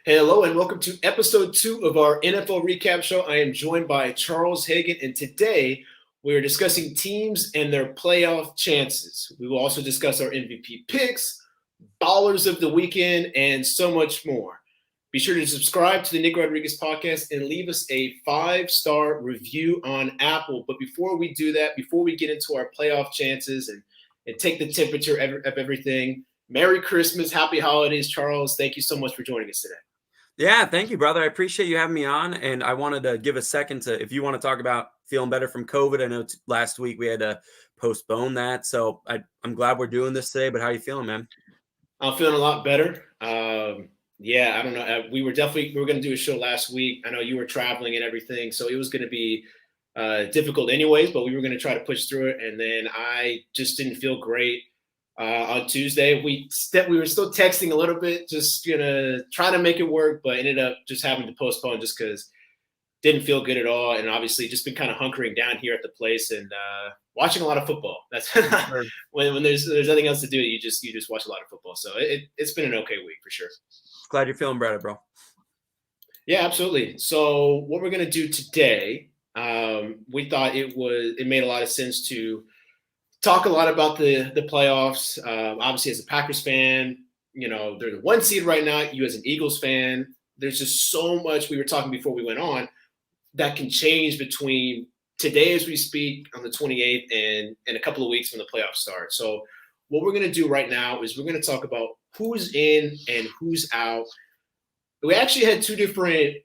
Hello and welcome to episode 2 of our NFL recap show. I am joined by Charles Hagen, and today we are discussing teams and their playoff chances. We will also discuss our MVP picks, ballers of the weekend, and so much more. Be sure to subscribe to the Nick Rodriguez podcast and leave us a 5-star review on Apple. But before we do that, before we get into our playoff chances and take the temperature of everything, Merry Christmas, Happy Holidays, Charles. Thank you so much for joining us today. Yeah, thank you, brother. I appreciate you having me on. And I wanted to give a second to, if you want to talk about feeling better from COVID. I know last week we had to postpone that. So I'm glad we're doing this today. But how you feeling, man? I'm feeling a lot better. Yeah, I don't know. We were going to do a show last week. I know you were traveling and everything, so it was going to be difficult anyways. But we were going to try to push through it, and then I just didn't feel great on Tuesday. We were still texting a little bit, just gonna try to make it work, but ended up just having to postpone just because didn't feel good at all, and obviously just been kind of hunkering down here at the place and watching a lot of football. That's Sure. when there's nothing else to do. You just watch a lot of football. So it's been an okay week for sure. Glad you're feeling better, bro. Yeah, absolutely. So what we're gonna do today, we thought it made a lot of sense to talk a lot about the playoffs. Obviously, as a Packers fan, you know they're the 1 seed right now. You as an Eagles fan, there's just so much. We were talking before we went on that can change between today as we speak on the 28th and a couple of weeks when the playoffs start. So what we're going to do right now is we're going to talk about who's in and who's out. We actually had 2 different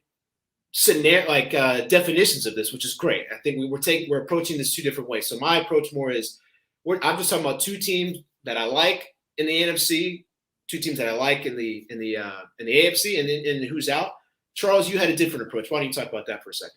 definitions of this, which is great. I think we're approaching this 2 different ways. So my approach more is I'm just talking about 2 teams that I like in the NFC, 2 teams that I like in the AFC, and who's out. Charles, you had a different approach. Why don't you talk about that for a second?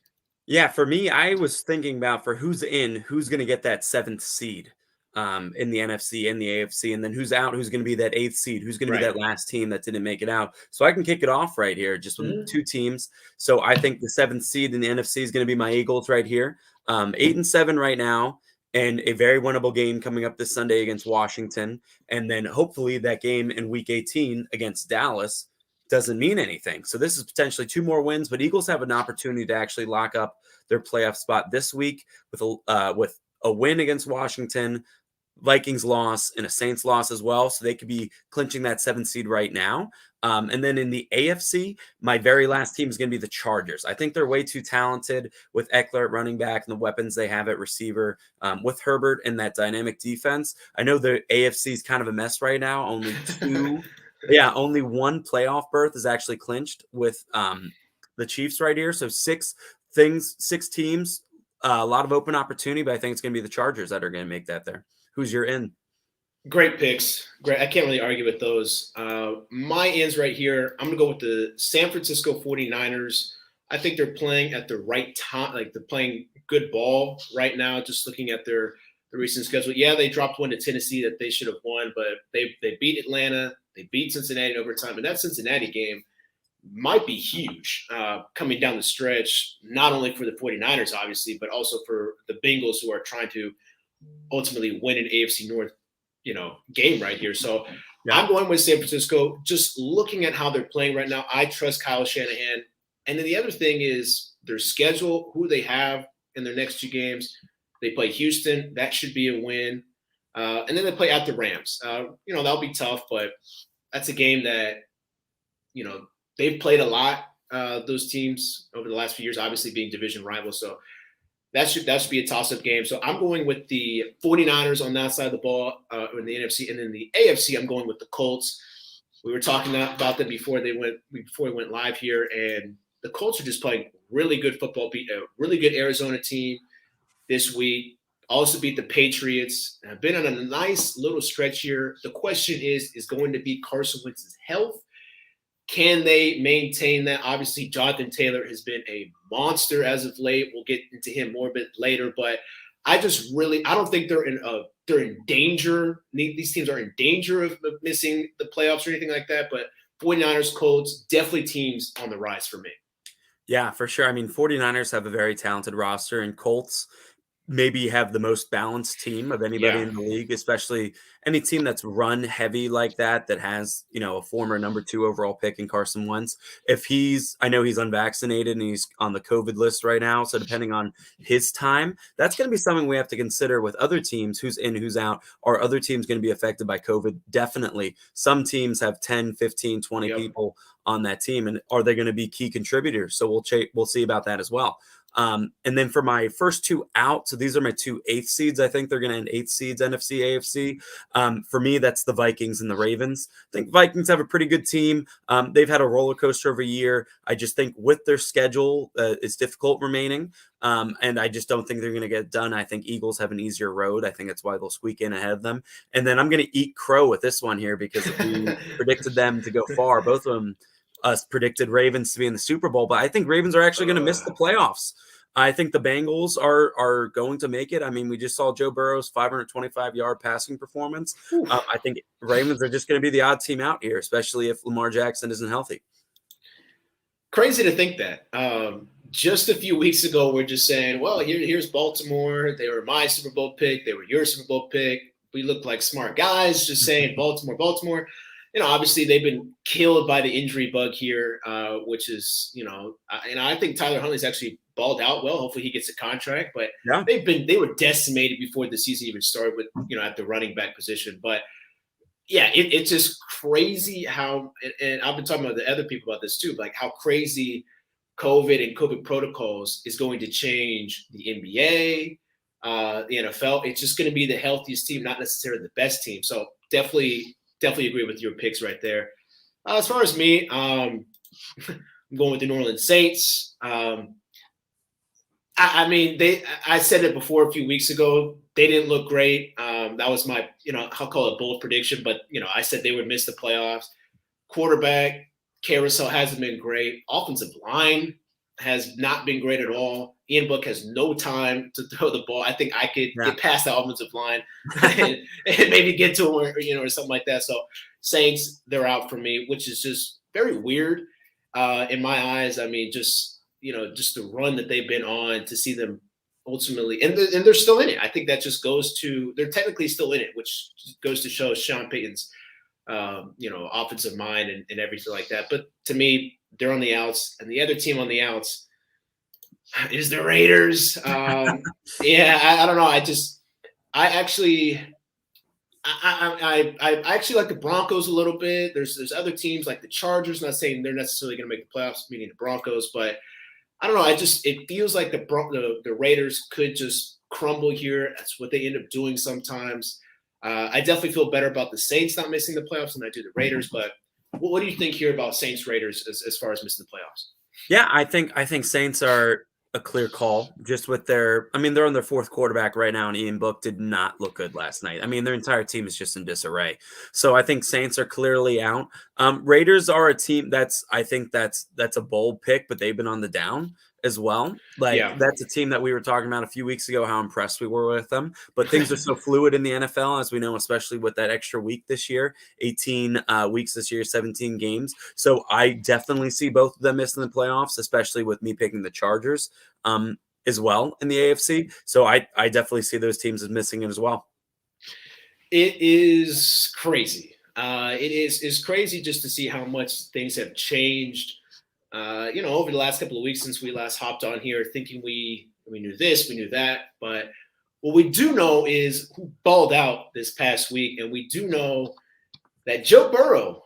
Yeah, for me, I was thinking about for who's in, who's going to get that 7th seed in the NFC and the AFC, and then who's out, who's going to be that 8th seed, who's going to be that last team that didn't make it out. So I can kick it off right here, just with 2 teams. So I think the 7th seed in the NFC is going to be my Eagles right here, 8-7 right now. And a very winnable game coming up this Sunday against Washington. And then hopefully that game in week 18 against Dallas doesn't mean anything. So this is potentially 2 more wins, but Eagles have an opportunity to actually lock up their playoff spot this week with a win against Washington, Vikings loss, and a Saints loss as well. So they could be clinching that 7th seed right now. And then in the AFC, my very last team is going to be the Chargers. I think they're way too talented with Eckler at running back and the weapons they have at receiver, with Herbert and that dynamic defense. I know the AFC is kind of a mess right now. Only 2, only 1 playoff berth is actually clinched with the Chiefs right here. So 6 teams, a lot of open opportunity, but I think it's going to be the Chargers that are going to make that there. Who's your in? Great picks. Great. I can't really argue with those. My ends right here, I'm going to go with the San Francisco 49ers. I think they're playing at the right time. Like they're playing good ball right now, just looking at the recent schedule. Yeah, they dropped one to Tennessee that they should have won, but they beat Atlanta. They beat Cincinnati in overtime. And that Cincinnati game might be huge coming down the stretch, not only for the 49ers, obviously, but also for the Bengals who are trying to ultimately win an AFC North, game right here. So I'm going with San Francisco. Just looking at how they're playing right now, I trust Kyle Shanahan. And then the other thing is their schedule, who they have in their next 2 games. They play Houston. That should be a win. And then they play at the Rams. That'll be tough, but that's a game that, they've played a lot, those teams over the last few years, obviously being division rivals. So that should be a toss-up game. So I'm going with the 49ers on that side of the ball in the NFC. And then the AFC, I'm going with the Colts. We were talking about them before we went live here, and the Colts are just playing really good football, beat a really good Arizona team this week. Also beat the Patriots. Have been on a nice little stretch here. The question is going to be Carson Wentz's health. Can they maintain that? Obviously, Jonathan Taylor has been a monster as of late. We'll get into him more a bit later, but I don't think they're in danger. These teams are in danger of missing the playoffs or anything like that, but 49ers, Colts, definitely teams on the rise for me. Yeah, for sure. I mean, 49ers have a very talented roster, and Colts, maybe have the most balanced team of anybody Yeah. in the league, especially any team that's run heavy like that, that has, a former number 2 overall pick in Carson Wentz. I know he's unvaccinated and he's on the COVID list right now. So depending on his time, that's going to be something we have to consider with other teams, who's in, who's out. Are other teams going to be affected by COVID? Definitely. Some teams have 10, 15, 20 Yep. people on that team. And are they going to be key contributors? So we'll see about that as well. And then for my first 2 out, so these are my 2 8th seeds. I think they're going to end 8th seeds, NFC, AFC. For me, that's the Vikings and the Ravens. I think Vikings have a pretty good team. They've had a roller coaster of a year. I just think with their schedule, it's difficult remaining. And I just don't think they're going to get it done. I think Eagles have an easier road. I think that's why they'll squeak in ahead of them. And then I'm going to eat crow with this one here because we predicted them to go far. Both of them. Us predicted Ravens to be in the Super Bowl, but I think Ravens are actually going to miss the playoffs. I think the Bengals are going to make it. I mean, we just saw Joe Burrow's 525-yard passing performance. I think Ravens are just going to be the odd team out here, especially if Lamar Jackson isn't healthy. Crazy to think that. Just a few weeks ago, we're just saying, well, here's Baltimore. They were my Super Bowl pick. They were your Super Bowl pick. We look like smart guys just saying Baltimore, Baltimore. Obviously they've been killed by the injury bug here, which is, and I think Tyler Huntley's actually balled out well. Hopefully he gets a contract, but yeah. they were decimated before the season even started with, at the running back position. But yeah, it's just crazy how, and I've been talking about the other people about this too, like how crazy COVID and COVID protocols is going to change the NBA, the NFL. It's just going to be the healthiest team, not necessarily the best team. So definitely agree with your picks right there. As far as me, I'm going with the New Orleans Saints. I said it before a few weeks ago. They didn't look great. That was my, I'll call it bold prediction, but, I said they would miss the playoffs. Quarterback carousel hasn't been great. Offensive line has not been great at all. Ian Book has no time to throw the ball. I think I could get past the offensive line and maybe get to him or something like that. So Saints, they're out for me, which is just very weird in my eyes. I mean, just the run that they've been on, to see them ultimately, and they're still in it. I think that just goes to, they're technically still in it, which goes to show Sean Payton's, offensive mind and everything like that. But to me, they're on the outs, and the other team on the outs is the Raiders. I don't know. I actually like the Broncos a little bit. There's other teams like the Chargers. Not saying they're necessarily going to make the playoffs, meaning the Broncos, but I don't know. It feels like the Raiders could just crumble here. That's what they end up doing sometimes. I definitely feel better about the Saints not missing the playoffs than I do the Raiders. But what do you think here about Saints Raiders as far as missing the playoffs? Yeah, I think Saints are a clear call just with they're on their 4th quarterback right now, and Ian Book did not look good last night. I mean, their entire team is just in disarray. So I think Saints are clearly out. Raiders are a team that's a bold pick, but they've been on the down as well. That's a team that we were talking about a few weeks ago, how impressed we were with them. But things are so fluid in the NFL, as we know, especially with that extra week this year, 18 weeks this year, 17 games. So I definitely see both of them missing the playoffs, especially with me picking the Chargers as well in the AFC. So I definitely see those teams as missing it as well. It is crazy. It is crazy just to see how much things have changed. Over the last couple of weeks since we last hopped on here, thinking we knew this, we knew that. But what we do know is who balled out this past week, and we do know that Joe Burrow,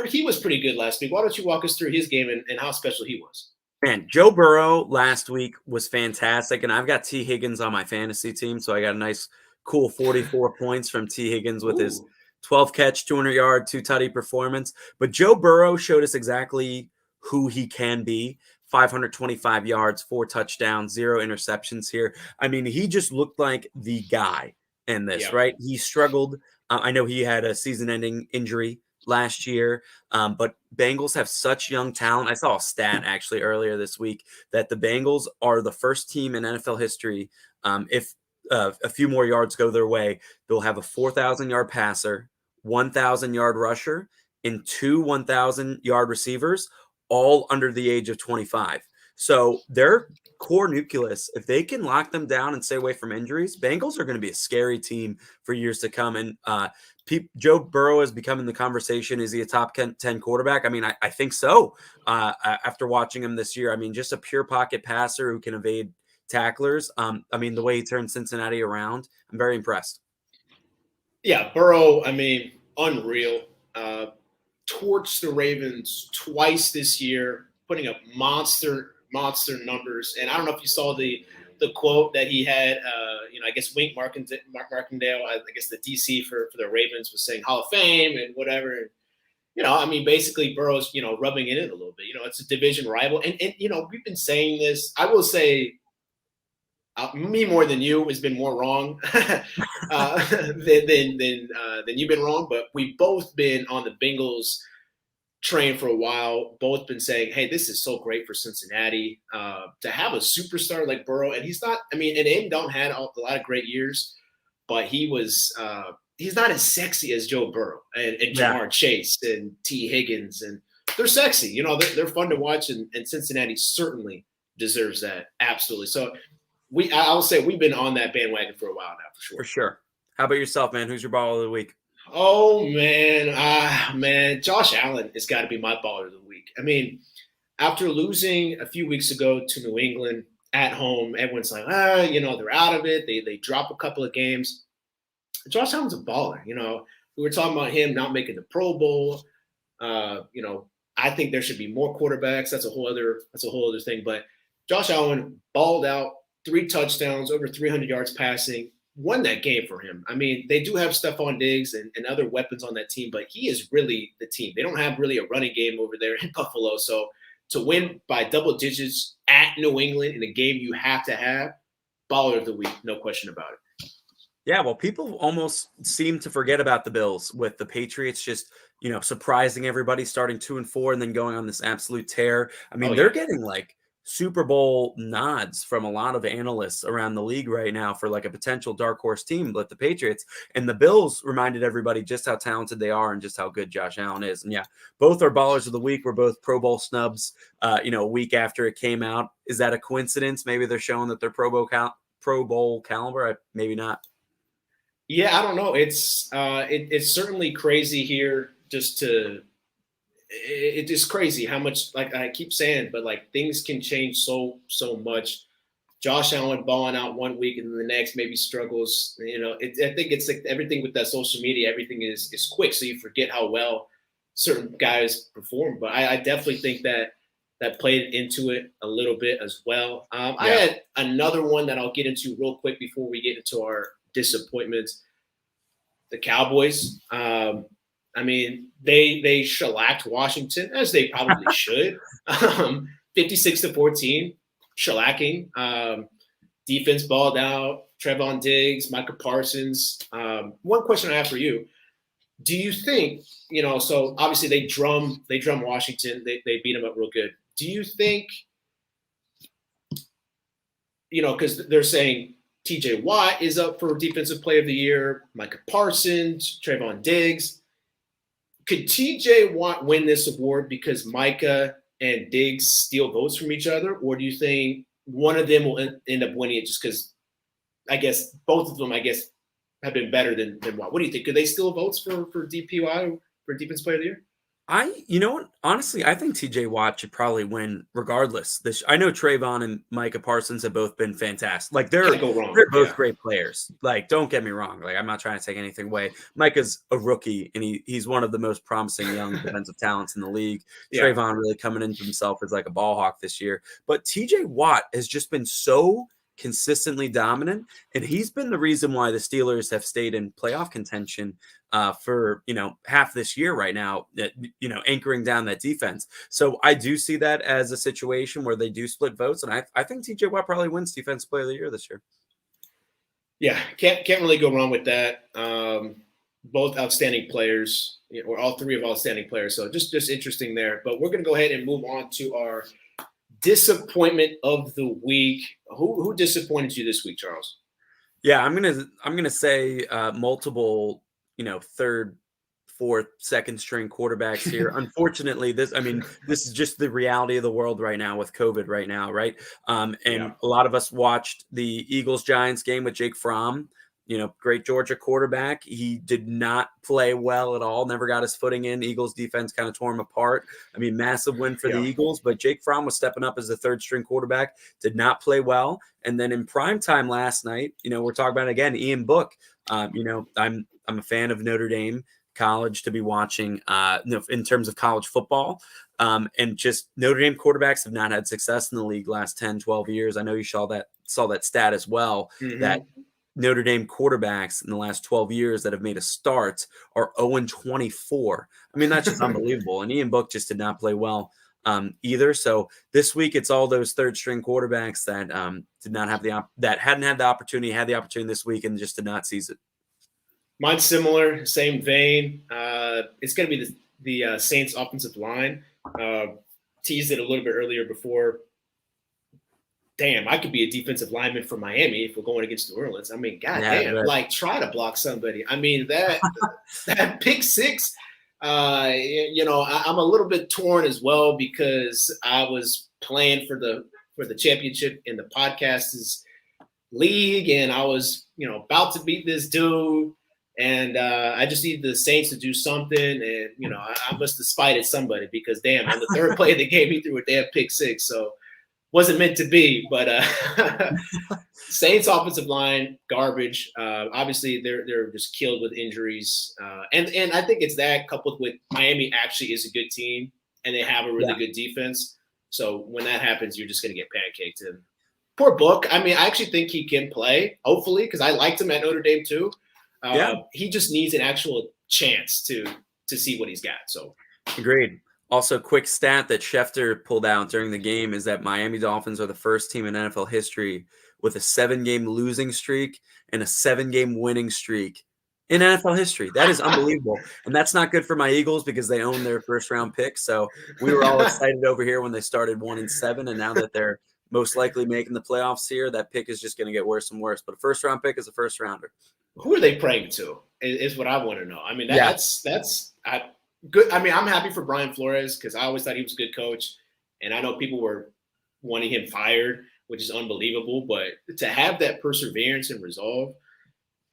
he was pretty good last week. Why don't you walk us through his game and how special he was? Man, Joe Burrow last week was fantastic, and I've got T. Higgins on my fantasy team, so I got a nice, cool 44 points from T. Higgins with his 12-catch, 200-yard, 2-tutty performance. But Joe Burrow showed us exactly who he can be. 525 yards, 4 touchdowns, 0 interceptions here. I mean, he just looked like the guy in this, right? He struggled. I know he had a season-ending injury last year, but Bengals have such young talent. I saw a stat actually earlier this week that the Bengals are the first team in NFL history. If a few more yards go their way, they'll have a 4,000-yard passer, 1,000-yard rusher, and 2 1,000-yard receivers, all under the age of 25. So their core nucleus, if they can lock them down and stay away from injuries, Bengals are going to be a scary team for years to come. And Joe Burrow is becoming the conversation. Is he a top 10 quarterback? I mean, I think so. After watching him this year, I mean, just a pure pocket passer who can evade tacklers. I mean, the way he turned Cincinnati around, I'm very impressed. Yeah, Burrow, I mean, unreal. Torched the Ravens twice this year, putting up monster numbers. And I don't know if you saw the quote that he had. I guess Wink Markindale, I guess the DC for the Ravens, was saying Hall of Fame and whatever. And, I mean, basically Burrow's, rubbing it in a little bit. It's a division rival. And we've been saying this. I will say, me more than you has been more wrong than you've been wrong. But we've both been on the Bengals train for a while. Both been saying, "Hey, this is so great for Cincinnati to have a superstar like Burrow." And he's not. I mean, and Aiden Dalton had a lot of great years, but he was. He's not as sexy as Joe Burrow and Jamar Chase and T. Higgins, and they're sexy. They're fun to watch, and Cincinnati certainly deserves that. Absolutely. So. I will say we've been on that bandwagon for a while now, for sure. For sure. How about yourself, man? Who's your baller of the week? Oh, man. Josh Allen has got to be my baller of the week. I mean, after losing a few weeks ago to New England at home, everyone's like, they're out of it. They drop a couple of games. Josh Allen's a baller. We were talking about him not making the Pro Bowl. I think there should be more quarterbacks. That's a whole other thing. But Josh Allen balled out. 3 touchdowns, over 300 yards passing, won that game for him. I mean, they do have Stephon Diggs and other weapons on that team, but he is really the team. They don't have really a running game over there in Buffalo. So to win by double digits at New England in a game you have to have, baller of the week, no question about it. Yeah, well, people almost seem to forget about the Bills with the Patriots just, surprising everybody, starting 2-4 and then going on this absolute tear. I mean, they're getting like Super Bowl nods from a lot of analysts around the league right now for like a potential dark horse team, but the Patriots and the Bills reminded everybody just how talented they are and just how good Josh Allen is. And yeah, both are ballers of the week. We're both Pro Bowl snubs, a week after it came out. Is that a coincidence? Maybe they're showing that they're Pro Bowl caliber. Maybe not. Yeah, I don't know. It's certainly crazy here just to. It is crazy how much, like I keep saying, but like things can change so much. Josh Allen balling out one week and then the next maybe struggles. I think it's like everything with that social media, everything is quick, so you forget how well certain guys perform. But I definitely think that played into it a little bit as well. I had another one that I'll get into real quick before we get into our disappointments. The Cowboys. I mean, they shellacked Washington, as they probably should. 56-14, shellacking. Defense balled out. Trevon Diggs, Micah Parsons. One question I have for you. Do you think, so obviously they drum Washington. They beat them up real good. Do you think, because they're saying TJ Watt is up for Defensive Player of the Year, Micah Parsons, Trevon Diggs. Could TJ Watt win this award because Micah and Diggs steal votes from each other? Or do you think one of them will end up winning it just because, I guess, both of them, have been better than Watt? What do you think? Could they steal votes for DPOY, for Defense Player of the Year? Honestly, I think TJ Watt should probably win regardless. I know Trayvon and Micah Parsons have both been fantastic. Like they're both great players. Like, don't get me wrong. Like, I'm not trying to take anything away. Micah's a rookie and he's one of the most promising young defensive talents in the league. Yeah. Trayvon really coming into himself as like a ball hawk this year. But TJ Watt has just been so consistently dominant, and he's been the reason why the Steelers have stayed in playoff contention for half this year right now, anchoring down that defense. So I do see that as a situation where they do split votes, and I think TJ Watt probably wins Defensive Player of the Year this year. Yeah, can't really go wrong with that. Both outstanding players, or all three of outstanding players. So just interesting there. But we're going to go ahead and move on to our disappointment of the week. Who disappointed you this week, Charles? Yeah, I'm gonna say multiple, third, fourth, second string quarterbacks here. Unfortunately, this is just the reality of the world right now with COVID right now, right? And a lot of us watched the Eagles-Giants game with Jake Fromm, great Georgia quarterback. He did not play well at all, never got his footing in. Eagles defense kind of tore him apart. Massive win for the Eagles, but Jake Fromm was stepping up as the third string quarterback, did not play well. And then in prime time last night, we're talking about, again, Ian Book. I'm a fan of Notre Dame college to be watching in terms of college football. And just Notre Dame quarterbacks have not had success in the league last 10, 12 years. I know you saw that stat as well, that Notre Dame quarterbacks in the last 12 years that have made a start are 0-24. That's just unbelievable. And Ian Book just did not play well either. So this week, it's all those third string quarterbacks that did not have that hadn't had the opportunity, had the opportunity this week and just did not seize it. Mine's similar, same vein. It's going to be the Saints offensive line. Teased it a little bit earlier before. Damn, I could be a defensive lineman for Miami if we're going against New Orleans. Goddamn, right. Try to block somebody. That pick six, I'm a little bit torn as well because I was playing for the championship in the podcast's league, and I was, about to beat this dude, and I just need the Saints to do something, and I must have spited somebody because damn, on the third play of the game, he threw a damn pick six, so. Wasn't meant to be, but Saints offensive line garbage. Obviously, they're just killed with injuries, and I think it's that coupled with Miami actually is a good team and they have a really good defense. So when that happens, you're just going to get pancaked. And poor Book. I actually think he can play. Hopefully, because I liked him at Notre Dame too. He just needs an actual chance to see what he's got. So agreed. Also, quick stat that Schefter pulled out during the game is that Miami Dolphins are the first team in NFL history with a 7-game losing streak and a 7-game winning streak in NFL history. That is unbelievable. And that's not good for my Eagles because they own their first-round pick. So we were all excited over here when they started 1-7, and now that they're most likely making the playoffs here, that pick is just going to get worse and worse. But a first-round pick is a first-rounder. Who are they praying to is what I want to know. That's good. I'm happy for Brian Flores because I always thought he was a good coach, and I know people were wanting him fired, which is unbelievable. But to have that perseverance and resolve,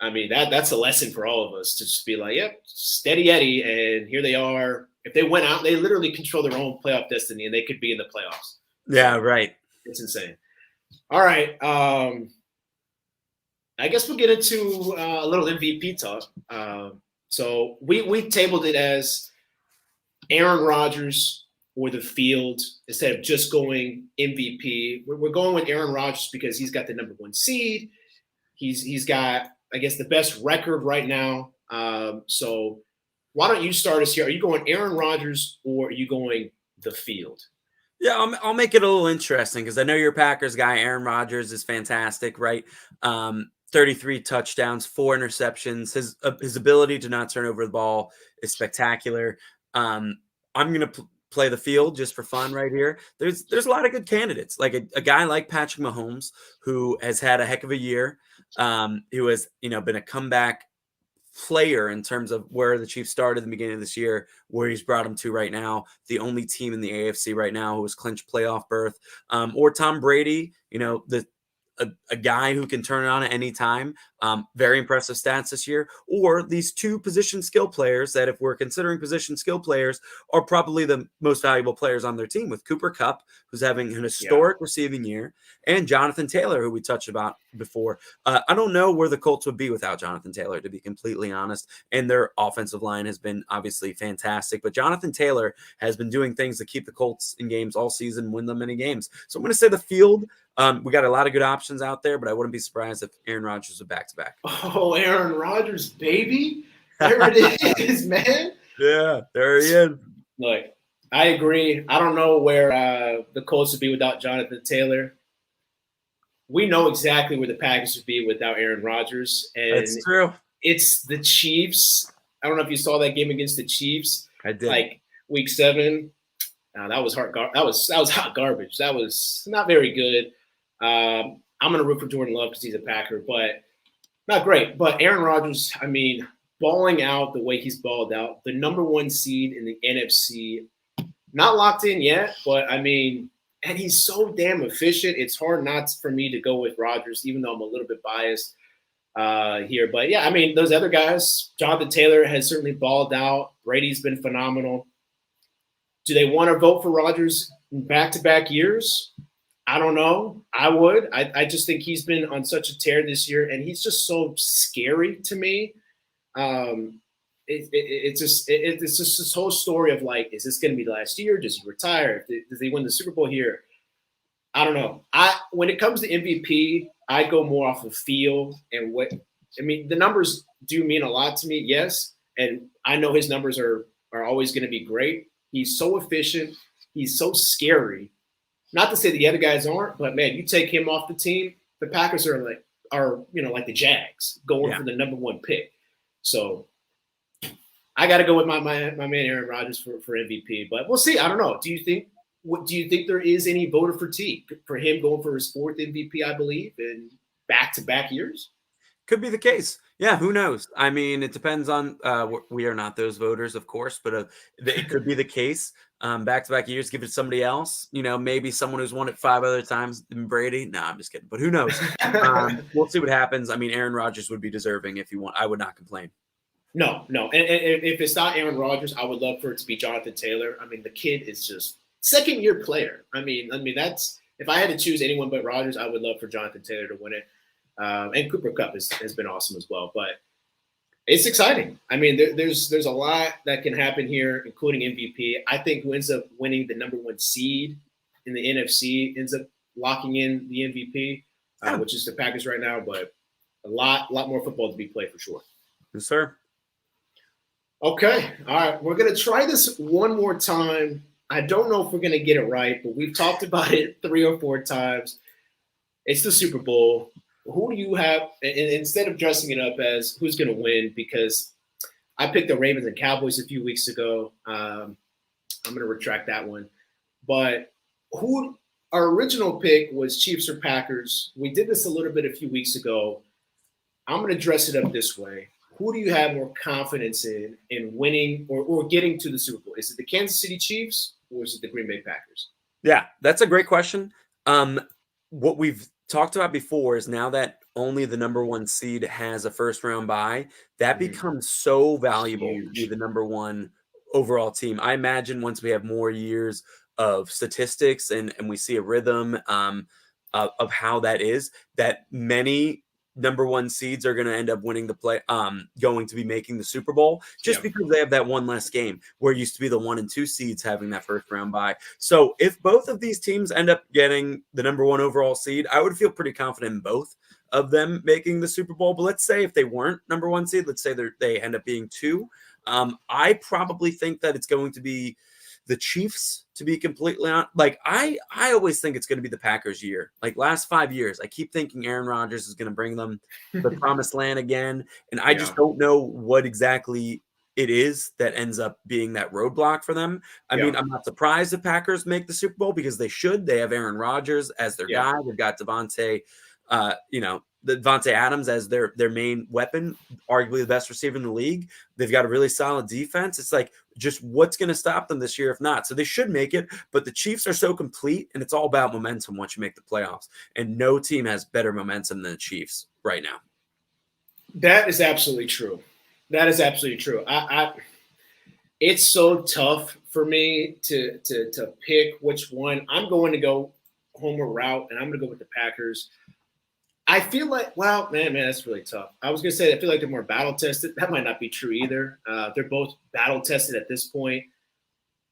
that's a lesson for all of us to just be like, yep, steady Eddie, and here they are. If they went out, they literally control their own playoff destiny, and they could be in the playoffs. Yeah, right. It's insane. All right, I guess we'll get into a little MVP talk. So we tabled it as Aaron Rodgers or the field instead of just going MVP. We're going with Aaron Rodgers because he's got the number 1 seed. He's got, I guess, the best record right now. So why don't you start us here? Are you going Aaron Rodgers or are you going the field? Yeah, I'll make it a little interesting because I know you're a Packers guy. Aaron Rodgers is fantastic, right? 33 touchdowns, 4 interceptions. His ability to not turn over the ball is spectacular. I'm going to play the field just for fun right here. There's a lot of good candidates, like a guy like Patrick Mahomes, who has had a heck of a year, who has been a comeback player in terms of where the Chiefs started at the beginning of this year, where he's brought them to right now, the only team in the AFC right now who has clinched playoff berth, or Tom Brady, a guy who can turn it on at any time. Very impressive stats this year. Or these 2 position skill players that, if we're considering position skill players, are probably the most valuable players on their team, with Cooper Kupp, who's having an historic receiving year, and Jonathan Taylor, who we touched about before. I don't know where the Colts would be without Jonathan Taylor, to be completely honest. And their offensive line has been obviously fantastic. But Jonathan Taylor has been doing things to keep the Colts in games all season, win them many games. So I'm going to say the field. We got a lot of good options out there, but I wouldn't be surprised if Aaron Rodgers was back-to-back. Oh, Aaron Rodgers, baby. There it is, man. Yeah, there he is. Look, I agree. I don't know where the Colts would be without Jonathan Taylor. We know exactly where the Packers would be without Aaron Rodgers. And that's true. It's the Chiefs. I don't know if you saw that game against the Chiefs. I did. Like week 7. That was hard. That was hot garbage. That was not very good. I'm going to root for Jordan Love because he's a Packer, but not great. But Aaron Rodgers, balling out the way he's balled out, the number one seed in the NFC, not locked in yet, but I mean, and he's so damn efficient. It's hard not for me to go with Rodgers, even though I'm a little bit biased here. But yeah, I mean, those other guys, Jonathan Taylor has certainly balled out. Brady's been phenomenal. Do they want to vote for Rodgers in back-to-back years? I don't know. I would. I just think he's been on such a tear this year, and he's just so scary to me. It's just this whole story of like, is this going to be the last year? Does he retire? Does he win the Super Bowl here? I don't know. When it comes to MVP, I go more off of feel and what. I mean, the numbers do mean a lot to me, yes, and I know his numbers are always going to be great. He's so efficient. He's so scary. Not to say the other guys aren't, but man, you take him off the team, the Packers are like the Jags going for the number one pick. So I got to go with my man Aaron Rodgers for MVP. But we'll see. I don't know. Do you think there is any voter fatigue for him going for his fourth MVP? I believe in back-to-back years. Could be the case. Yeah, who knows? I mean, it depends on we are not those voters, of course, but it could be the case. Back-to-back years, give it to somebody else. Maybe someone who's won it 5 other times than Brady. No, I'm just kidding. But who knows? We'll see what happens. I mean, Aaron Rodgers would be deserving if you want. I would not complain. No. And if it's not Aaron Rodgers, I would love for it to be Jonathan Taylor. I mean, the kid is just second-year player. I mean, that's if I had to choose anyone but Rodgers, I would love for Jonathan Taylor to win it. And Cooper Kupp has been awesome as well. But it's exciting. I mean, there's a lot that can happen here, including MVP. I think who ends up winning the number one seed in the NFC ends up locking in the MVP, which is the Packers right now. But a lot more football to be played for sure. Yes, sir. Okay. All right. We're going to try this one more time. I don't know if we're going to get it right, but we've talked about it 3 or 4 times. It's the Super Bowl. Who do you have – and instead of dressing it up as who's going to win, because I picked the Ravens and Cowboys a few weeks ago. I'm going to retract that one. But our original pick was Chiefs or Packers. We did this a little bit a few weeks ago. I'm going to dress it up this way. Who do you have more confidence in winning or getting to the Super Bowl? Is it the Kansas City Chiefs or is it the Green Bay Packers? Yeah, that's a great question. What we've talked about before is now that only the number one seed has a first round bye, that becomes so valuable to be the number one overall team. I imagine once we have more years of statistics and we see a rhythm of how that is, that many number one seeds are going to end up winning going to be making the Super Bowl just because they have that one less game, where it used to be the 1 and 2 seeds having that first round bye. So if both of these teams end up getting the number one overall seed, I would feel pretty confident in both of them making the Super Bowl. But let's say if they weren't number one seed, let's say they end up being 2. I probably think that it's going to be the Chiefs, to be completely honest. Like I always think it's going to be the Packers year. Like last 5 years, I keep thinking Aaron Rodgers is going to bring them the promised land again. And I just don't know what exactly it is that ends up being that roadblock for them. I mean, I'm not surprised the Packers make the Super Bowl because they should. They have Aaron Rodgers as their guy. They've got Devontae Adams as their main weapon, arguably the best receiver in the league. They've got a really solid defense. It's like, just what's going to stop them this year if not? So they should make it, but the Chiefs are so complete, and it's all about momentum once you make the playoffs. And no team has better momentum than the Chiefs right now. That is absolutely true. That is absolutely true. It's so tough for me to pick which one. I'm going to go homer route, and I'm going to go with the Packers. I feel like, wow, man, that's really tough. I was going to say I feel like they're more battle-tested. That might not be true either. They're both battle-tested at this point.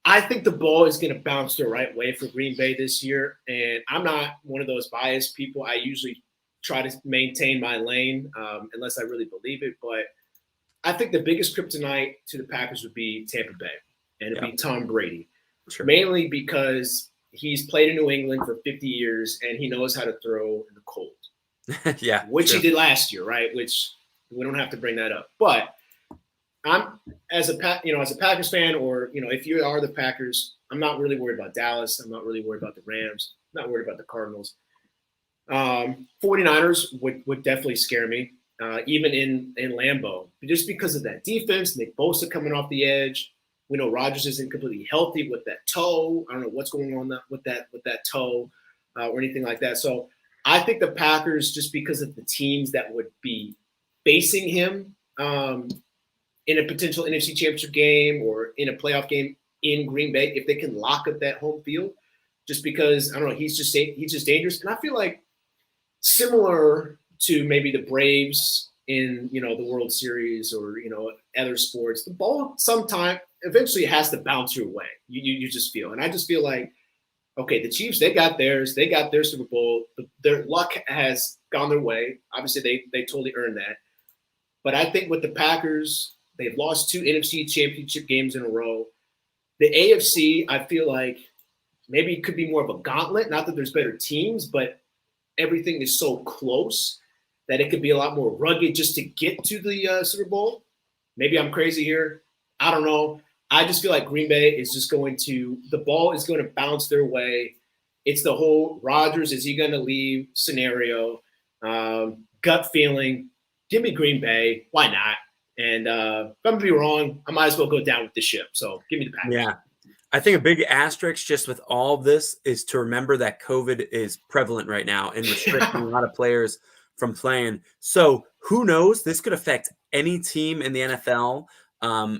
I think the ball is going to bounce the right way for Green Bay this year, and I'm not one of those biased people. I usually try to maintain my lane unless I really believe it. But I think the biggest kryptonite to the Packers would be Tampa Bay, and it'd be Tom Brady, mainly because he's played in New England for 50 years, and he knows how to throw in the cold. Which he did last year, right? Which we don't have to bring that up. But I'm as a Packers fan, or if you are the Packers, I'm not really worried about Dallas. I'm not really worried about the Rams. I'm not worried about the Cardinals. 49ers would definitely scare me. even in Lambeau, just because of that defense. Nick Bosa coming off the edge. We know Rodgers isn't completely healthy with that toe. I don't know what's going on with that toe or anything like that. So I think the Packers, just because of the teams that would be facing him in a potential NFC Championship game or in a playoff game in Green Bay, if they can lock up that home field, just because I don't know, he's just dangerous. And I feel like similar to maybe the Braves in the World Series or other sports, the ball sometime eventually has to bounce your way. You just feel, and I just feel like, okay, the Chiefs, they got theirs, they got their Super Bowl, their luck has gone their way. Obviously, they totally earned that. But I think with the Packers, they've lost 2 NFC Championship games in a row. The AFC, I feel like maybe it could be more of a gauntlet. Not that there's better teams, but everything is so close that it could be a lot more rugged just to get to the Super Bowl. Maybe I'm crazy here. I don't know. I just feel like Green Bay is just the ball is going to bounce their way. It's the whole Rodgers, is he going to leave scenario, gut feeling. Give me Green Bay. Why not? And if I'm going to be wrong, I might as well go down with the ship. So give me the Packers. Yeah. I think a big asterisk just with all of this is to remember that COVID is prevalent right now and restricting a lot of players from playing. So who knows? This could affect any team in the NFL,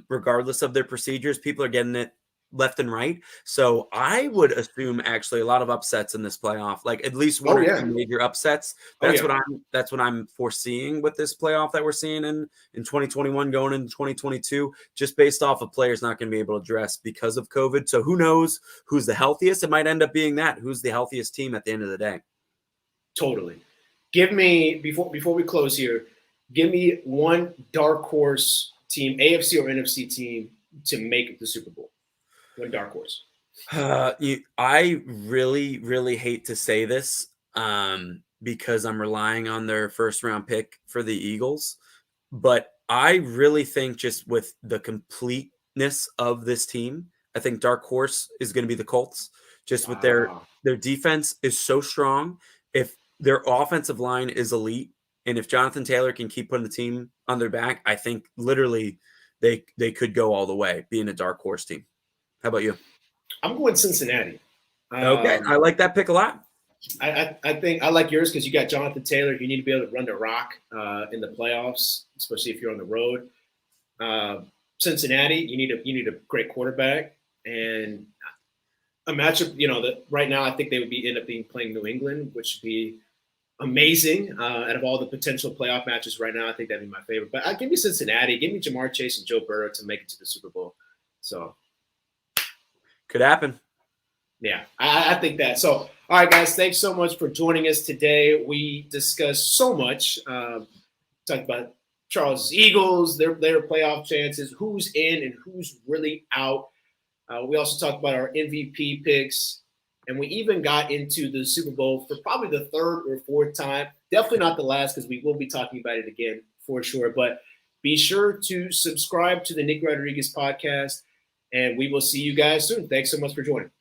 regardless of their procedures. People are getting it left and right. So I would assume actually a lot of upsets in this playoff, like at least one or two major upsets. That's what I'm foreseeing with this playoff that we're seeing in 2021 going into 2022, just based off of players not going to be able to dress because of COVID. So who knows who's the healthiest? It might end up being who's the healthiest team at the end of the day. Totally. Give me, before we close here, give me one dark horse team, AFC or NFC team, to make the Super Bowl. One dark horse. I really, really hate to say this because I'm relying on their first round pick for the Eagles, but I really think just with the completeness of this team, I think dark horse is going to be the Colts. Just with their defense is so strong. If their offensive line is elite, and if Jonathan Taylor can keep putting the team on their back, I think literally they could go all the way, being a dark horse team. How about you? I'm going Cincinnati. Okay, I like that pick a lot. I think I like yours because you got Jonathan Taylor. You need to be able to run the rock in the playoffs, especially if you're on the road. Cincinnati, you need a great quarterback and a matchup. That right now I think they would end up playing New England, which would be amazing. Out of all the potential playoff matches right now, I think that'd be my favorite. But give me Cincinnati. Give me Jamar Chase and Joe Burrow to make it to the Super Bowl. So. Could happen. Yeah, I think that. So, all right, guys, thanks so much for joining us today. We discussed so much. Talked about Charles' Eagles, their playoff chances, who's in and who's really out. We also talked about our MVP picks, and we even got into the Super Bowl for probably the 3rd or 4th time. Definitely not the last because we will be talking about it again for sure. But be sure to subscribe to the Nick Rodriguez podcast. And we will see you guys soon. Thanks so much for joining.